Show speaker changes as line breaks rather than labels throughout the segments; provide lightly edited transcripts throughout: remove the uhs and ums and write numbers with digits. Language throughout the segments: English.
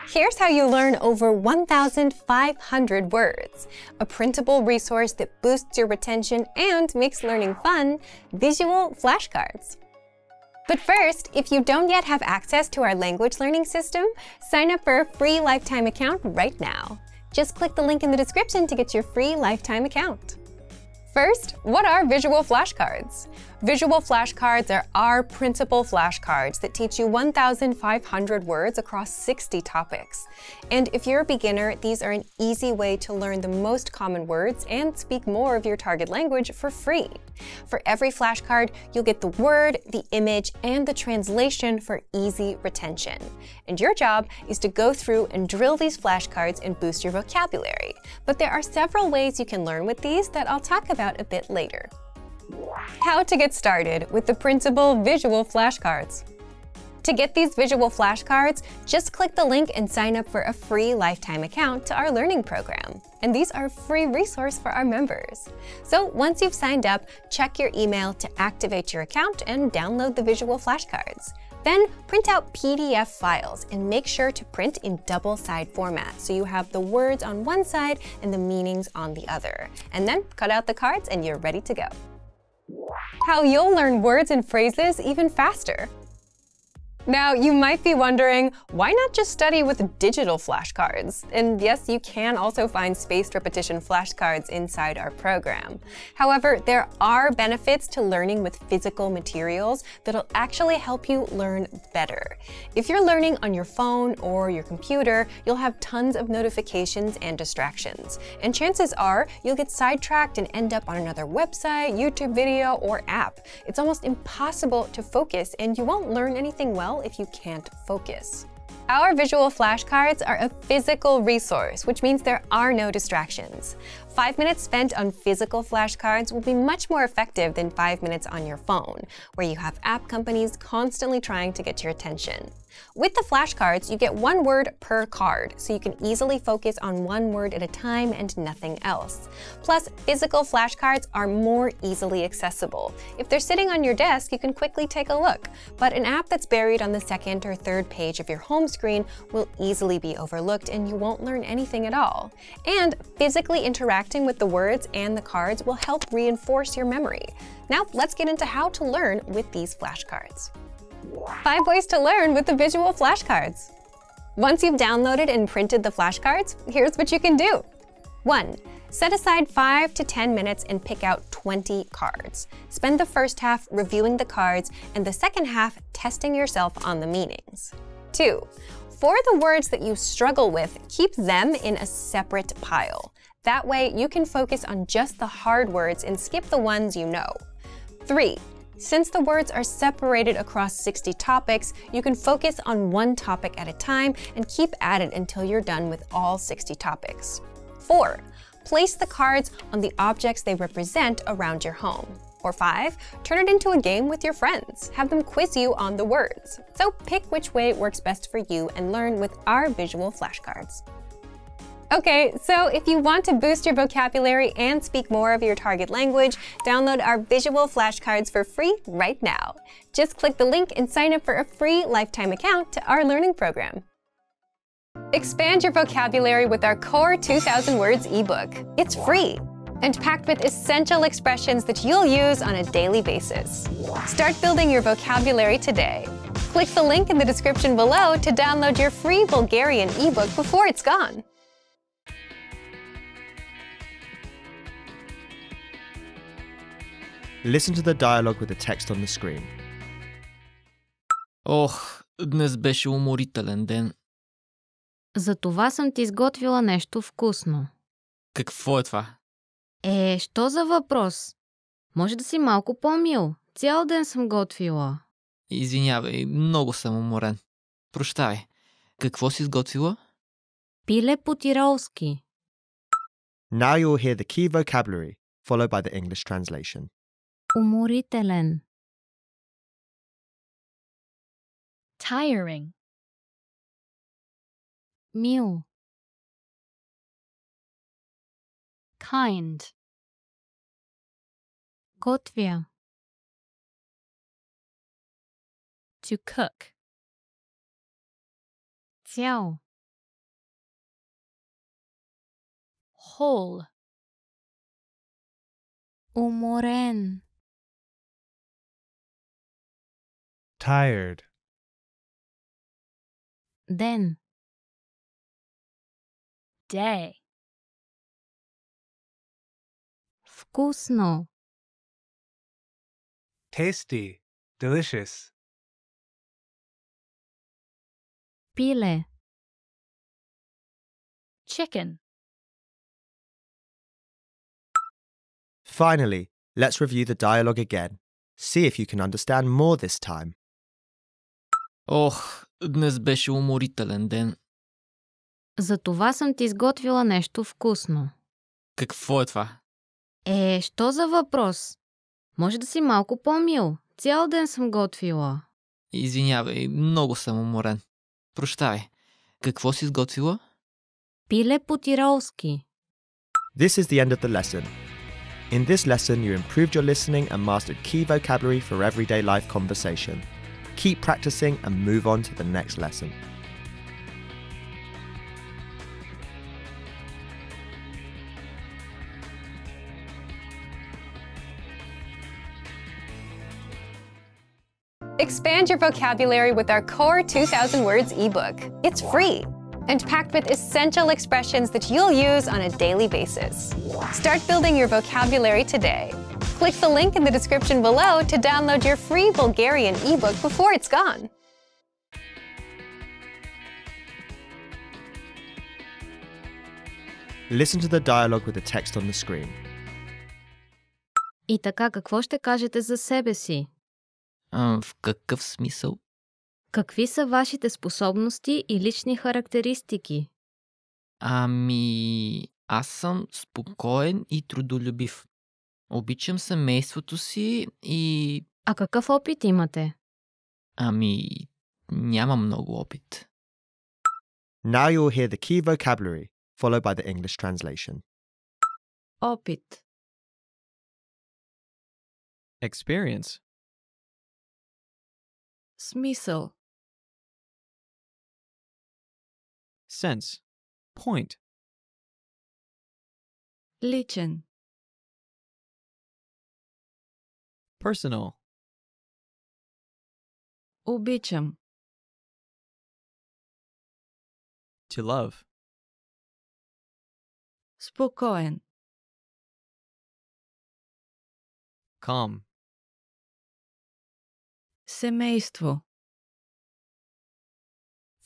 Here's how you learn over 1,500 words. A printable resource that boosts your retention and makes learning fun, visual flashcards. But first, if you don't yet have access to our language learning system, sign up for a free lifetime account right now. Just click the link in the description to get your free lifetime account. First, what are visual flashcards? Visual flashcards are our printable flashcards that teach you 1,500 words across 60 topics. And if you're a beginner, these are an easy way to learn the most common words and speak more of your target language for free. For every flashcard, you'll get the word, the image, and the translation for easy retention. And your job is to go through and drill these flashcards and boost your vocabulary. But there are several ways you can learn with these that I'll talk about a bit later. How to get started with the printable visual flashcards. To get these visual flashcards, just click the link and sign up for a free lifetime account to our learning program. And these are a free resource for our members. So once you've signed up, check your email to activate your account and download the visual flashcards. Then print out PDF files and make sure to print in double-side format so you have the words on one side and the meanings on the other. And then cut out the cards and you're ready to go. How you'll learn words and phrases even faster. Now, you might be wondering, why not just study with digital flashcards? And yes, you can also find spaced repetition flashcards inside our program. However, there are benefits to learning with physical materials that'll actually help you learn better. If you're learning on your phone or your computer, you'll have tons of notifications and distractions. And chances are you'll get sidetracked and end up on another website, YouTube video, or app. It's almost impossible to focus, and you won't learn anything well if you can't focus. Our visual flashcards are a physical resource, which means there are no distractions. 5 minutes spent on physical flashcards will be much more effective than 5 minutes on your phone, where you have app companies constantly trying to get your attention. With the flashcards, you get one word per card, so you can easily focus on one word at a time and nothing else. Plus, physical flashcards are more easily accessible. If they're sitting on your desk, you can quickly take a look, but an app that's buried on the second or third page of your home screen will easily be overlooked and you won't learn anything at all. And physically interacting with the words and the cards will help reinforce your memory. Now, let's get into how to learn with these flashcards. 5 ways to learn with the visual flashcards. Once you've downloaded and printed the flashcards, here's what you can do. 1. Set aside 5 to 10 minutes and pick out 20 cards. Spend the first half reviewing the cards and the second half testing yourself on the meanings. 2. For the words that you struggle with, keep them in a separate pile. That way, you can focus on just the hard words and skip the ones you know. 3. Since the words are separated across 60 topics, you can focus on one topic at a time and keep at it until you're done with all 60 topics. 4. Place the cards on the objects they represent around your home. Or 5. Turn it into a game with your friends. Have them quiz you on the words. So pick which way works best for you and learn with our visual flashcards. Okay, so if you want to boost your vocabulary and speak more of your target language, download our visual flashcards for free right now. Just click the link and sign up for a free lifetime account to our learning program. Expand your vocabulary with our Core 2000 Words ebook. It's free and packed with essential expressions that you'll use on a daily basis. Start building your vocabulary today. Click the link in the description below to download your free Bulgarian ebook before it's gone.
Listen to the dialogue with the text on the screen.
Ох, днес беше уморителен ден.
Затова съм ти изготвила нещо вкусно.
Какво е това?
Що за въпрос? Може да си малко по-мил. Цял ден съм готвила.
Извинявай, много съм уморен. Прощавай. Какво си изготвила?
Пиле по-тиролски.
Now you'll hear the key vocabulary, followed by the English translation.
Уморителен.
Tiring.
Мил.
Kind.
Готвя.
To cook.
Цял. whole. Уморен.
Tired.
Ден. Day. Вкусно.
Tasty. Delicious.
Пиле. Chicken.
Finally, let's review the dialogue again. See if you can understand more this time.
Ох, днес беше уморителен ден.
Затова съм ти изготвила нещо вкусно.
Какво е това?
Що за въпрос? Може да си малко по-мил. Цял ден съм готвила.
Извинявай, много съм уморен. Прощавай. Какво си изготвила?
Пиле по-тиролски.
This is the end of the lesson. In this lesson, you improved your listening and mastered key vocabulary for everyday life conversation. Keep practicing and move on to the next lesson.
Expand your vocabulary with our Core 2000 Words ebook. It's free and packed with essential expressions that you'll use on a daily basis. Start building your vocabulary today. Click the link in the description below to download your free Bulgarian ebook before it's gone.
Listen to the dialogue with the text on the screen.
И така, какво ще кажете за себе си?
В какъв смисъл?
Какви са вашите способности и лични характеристики?
Аз съм спокоен и трудолюбив. Обичам семейството си и...
А какъв опит имате?
Нямам много опит.
Now you'll hear the key vocabulary, followed by the English translation.
Опит.
Experience.
Смисъл.
Sense. Point.
Личен.
Personal.
Обичам.
To love.
Спокоен.
Calm.
Семейство.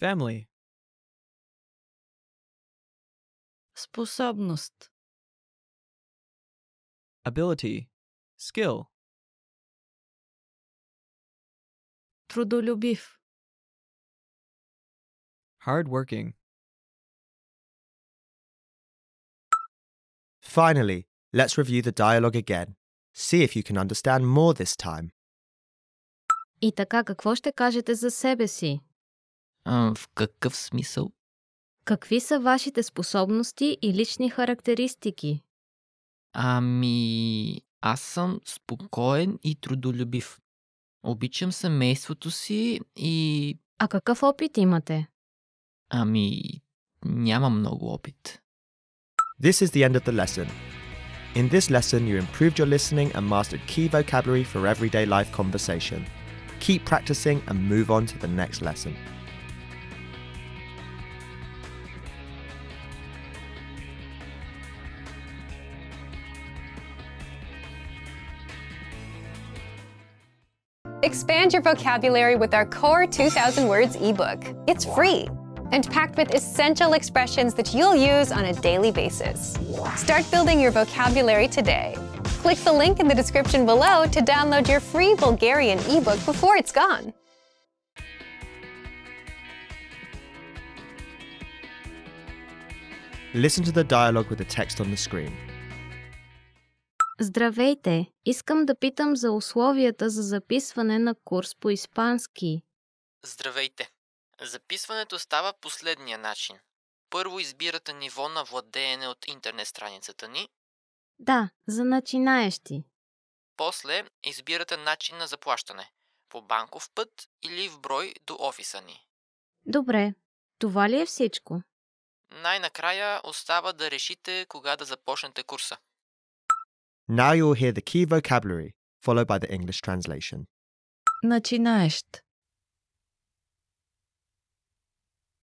Family.
Способност.
Ability. Skill.
Трудолюбив.
Hardworking.
Finally, let's review the dialogue again. See if you can understand more this time.
И така, какво ще кажете за себе си?
В какъв смисъл?
Какви са вашите способности и лични характеристики?
Аз съм спокоен и трудолюбив. Обичам семейството си и...
А какъв опит имате?
Нямам много опит.
This is the end of the lesson. In this lesson, you improved your listening and mastered key vocabulary for everyday life conversation. Keep practicing and move on to the next lesson.
Expand your vocabulary with our Core 2000 Words ebook. It's free and packed with essential expressions that you'll use on a daily basis. Start building your vocabulary today. Click the link in the description below to download your free Bulgarian ebook before it's gone.
Listen to the dialogue with the text on the screen.
Здравейте! Искам да питам за условията за записване на курс по испански.
Здравейте! Записването става последния начин. Първо избирате ниво на владеене от интернет страницата ни.
Да, за начинаещи.
После избирате начин на заплащане. По банков път или в брой до офиса ни.
Добре, това ли е всичко?
Най-накрая остава да решите кога да започнете курса.
Now you'll hear the key vocabulary, followed by the English translation.
Начинаещ.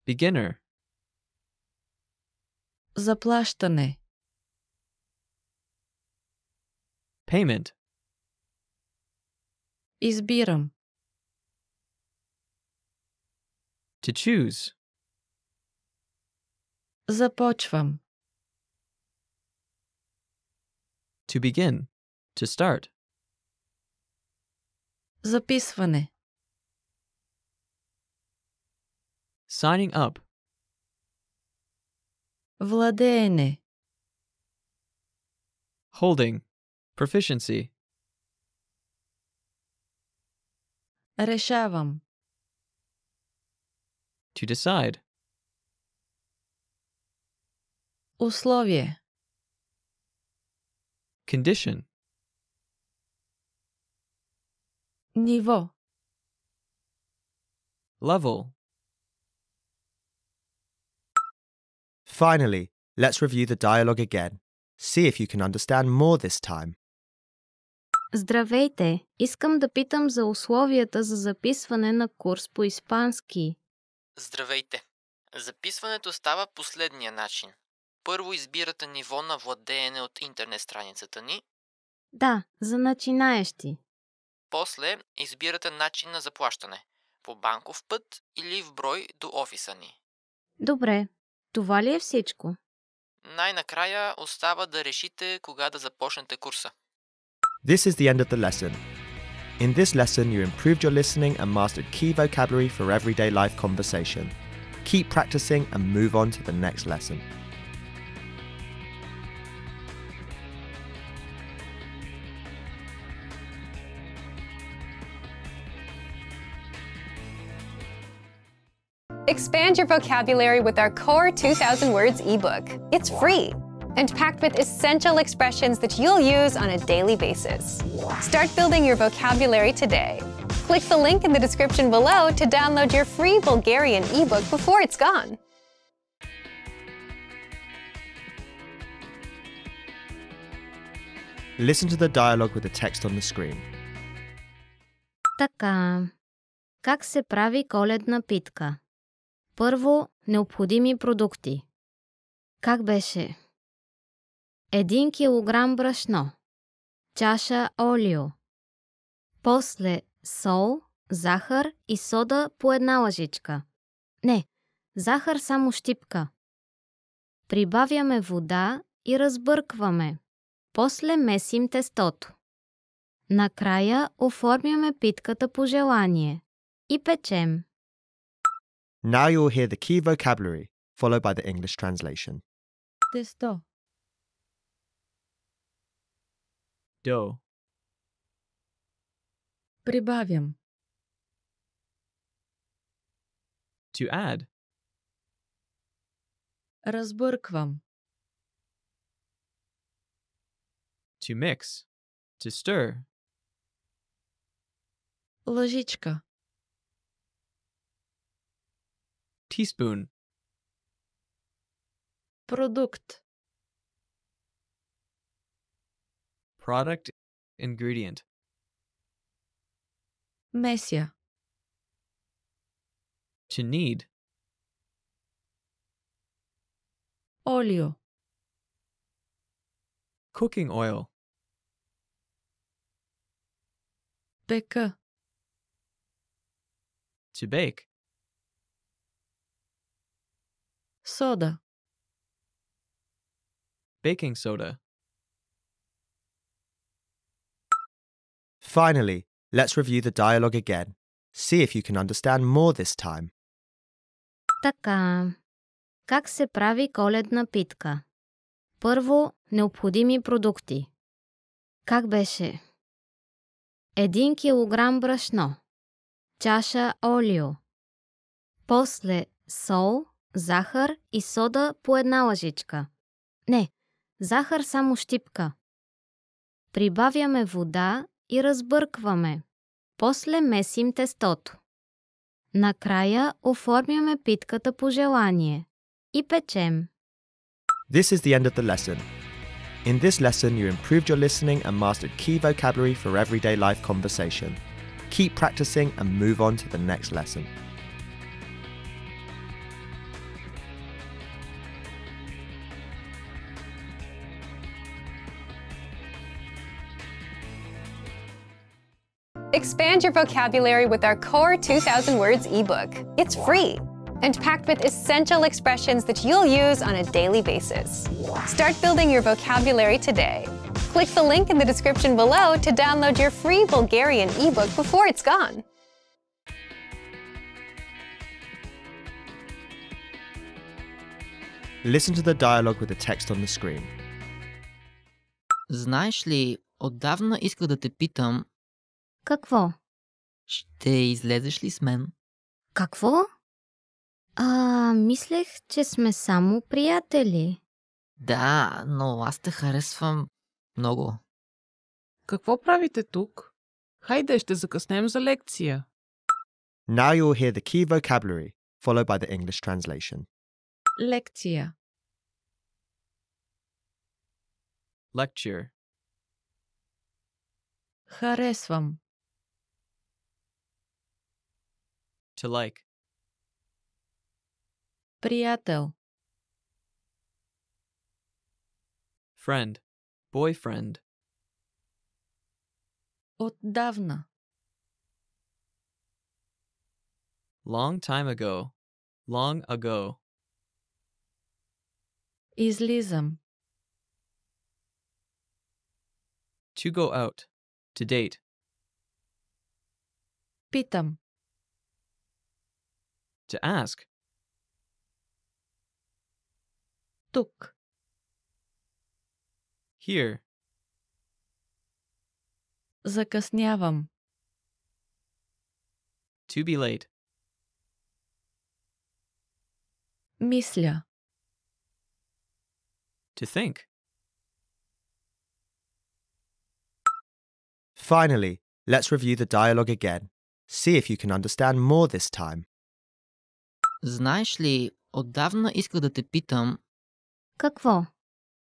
Beginner.
Заплащане.
Payment.
Избирам.
To choose.
Започвам.
To begin. To start.
Записване.
Signing up.
Владеене.
Holding. Proficiency.
Решавам.
To decide.
Условие.
Condition.
Ниво.
Level.
Finally, let's review the dialogue again. See if you can understand more this time.
Здравейте! Искам да питам за условията за записване на курс по испански.
Здравейте! Записването става последния начин. Първо избирате ниво на владеене от интернет страницата ни,
Да, за начинаещи.
после избирате начин на заплащане – по банков път или в брой до офиса ни.
Добре, това ли е всичко?
Най-накрая остава да решите кога да започнете курса.
This is the end of the lesson. In this lesson, you improved your listening and mastered key vocabulary for everyday life conversation. Keep practicing and move on to the next lesson.
Expand your vocabulary with our Core 2000 Words ebook. It's free and packed with essential expressions that you'll use on a daily basis. Start building your vocabulary today. Click the link in the description below to download your free Bulgarian ebook before it's gone.
Listen to the dialogue with the text on the screen.
Така, как се прави коледна питка? Първо, необходими продукти. Как беше? 1 килограм брашно, чаша олио, после сол, захар и сода по 1 лъжичка. Не, захар само щипка. Прибавяме вода и разбъркваме. После месим тестото. Накрая оформяме питката по желание и печем.
Now you'll hear the key vocabulary, followed by the English translation.
Тесто.
Dough.
Прибавям.
To add.
Разбърквам.
To mix. To stir.
Лъжичка.
Teaspoon.
Продукт.
Product. Ingredient.
Меся.
To knead.
Олио.
Cooking oil.
Пека.
To bake.
Сода.
Baking soda.
Finally, let's review the dialogue again. See if you can understand more this time.
Така, как се прави коледна питка? Първо, необходими продукти. Как беше? 1 килограм брашно, чаша олио, после сол, захар и сода по 1 лъжичка. Не, захар само щипка. Прибавяме вода и разбъркваме. После месим тестото. Накрая оформяме питката по желание и печем.
This is the end of the lesson. In this lesson, you improved your listening and mastered key vocabulary for everyday life conversation. Keep practicing and move on to the next lesson.
Expand your vocabulary with our Core 2000 Words ebook. It's free and packed with essential expressions that you'll use on a daily basis. Start building your vocabulary today. Click the link in the description below to download your free Bulgarian ebook before it's gone.
Listen to the dialogue with the text on the screen.
Знаеш ли, отдавна исках да те питам,
Какво?
ще излезеш ли с мен?
Какво? Мислех, че сме само приятели.
Да, но аз те харесвам много.
Какво правите тук? Хайде, ще закъснем за лекция.
Now you'll hear the key vocabulary, followed by the English translation.
Лекция.
Lecture.
Харесвам.
To like.
Приятел.
Friend. Boyfriend.
Отдавна.
Long time ago. Long ago.
Излизам.
To go out. To date.
Питам.
To ask.
Тук.
Here.
Закъснявам.
To be late.
Мисля.
To think.
Finally, let's review the dialogue again. See if you can understand more this time.
Знаеш ли, отдавна исках да те питам,
Какво?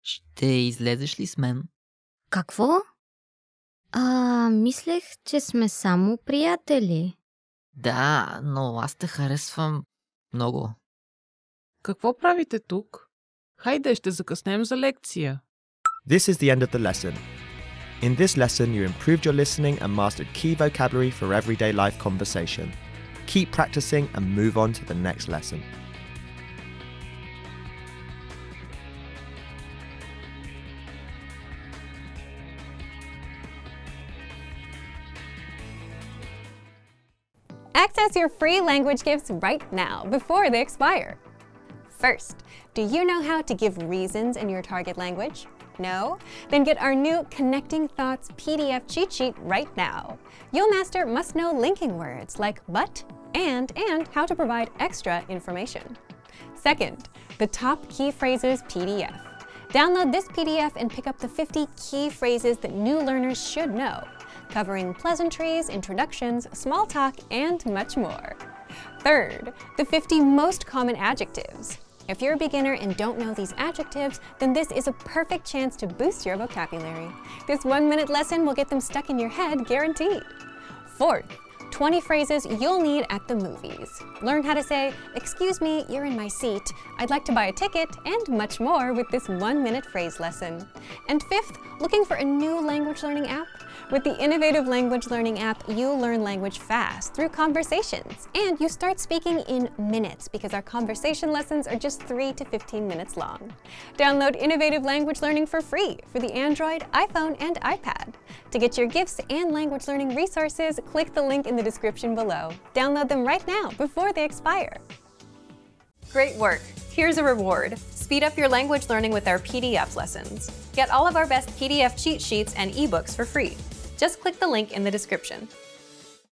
ще излезеш ли с мен?
Какво? Мислех, че сме само приятели.
Да, но аз те харесвам много.
Какво правите тук? Хайде, ще закъснем за лекция.
This is the end of the lesson. In this lesson, you improved your listening and mastered key vocabulary for everyday life conversation. Keep practicing and move on to the next lesson.
Access your free language gifts right now before they expire. First, do you know how to give reasons in your target language? No? Then get our new Connecting Thoughts PDF cheat sheet right now. You'll master must-know linking words like but, and how to provide extra information. Second, the Top Key Phrases PDF. Download this PDF and pick up the 50 key phrases that new learners should know, covering pleasantries, introductions, small talk, and much more. Third, the 50 most common adjectives. If you're a beginner and don't know these adjectives, then this is a perfect chance to boost your vocabulary. This 1-minute lesson will get them stuck in your head, guaranteed. Fourth, 20 phrases you'll need at the movies. Learn how to say, "Excuse me, you're in my seat. I'd like to buy a ticket," and much more with this 1-minute phrase lesson. And fifth, looking for a new language learning app? With the innovative language learning app, you'll learn language fast through conversations, and you start speaking in minutes because our conversation lessons are just 3 to 15 minutes long. Download innovative language learning for free for the Android, iPhone, and iPad. To get your gifts and language learning resources, click the link in the description below. Download them right now before they expire. Great work! Here's a reward. Speed up your language learning with our PDF lessons. Get all of our best PDF cheat sheets and ebooks for free. Just click the link in the description.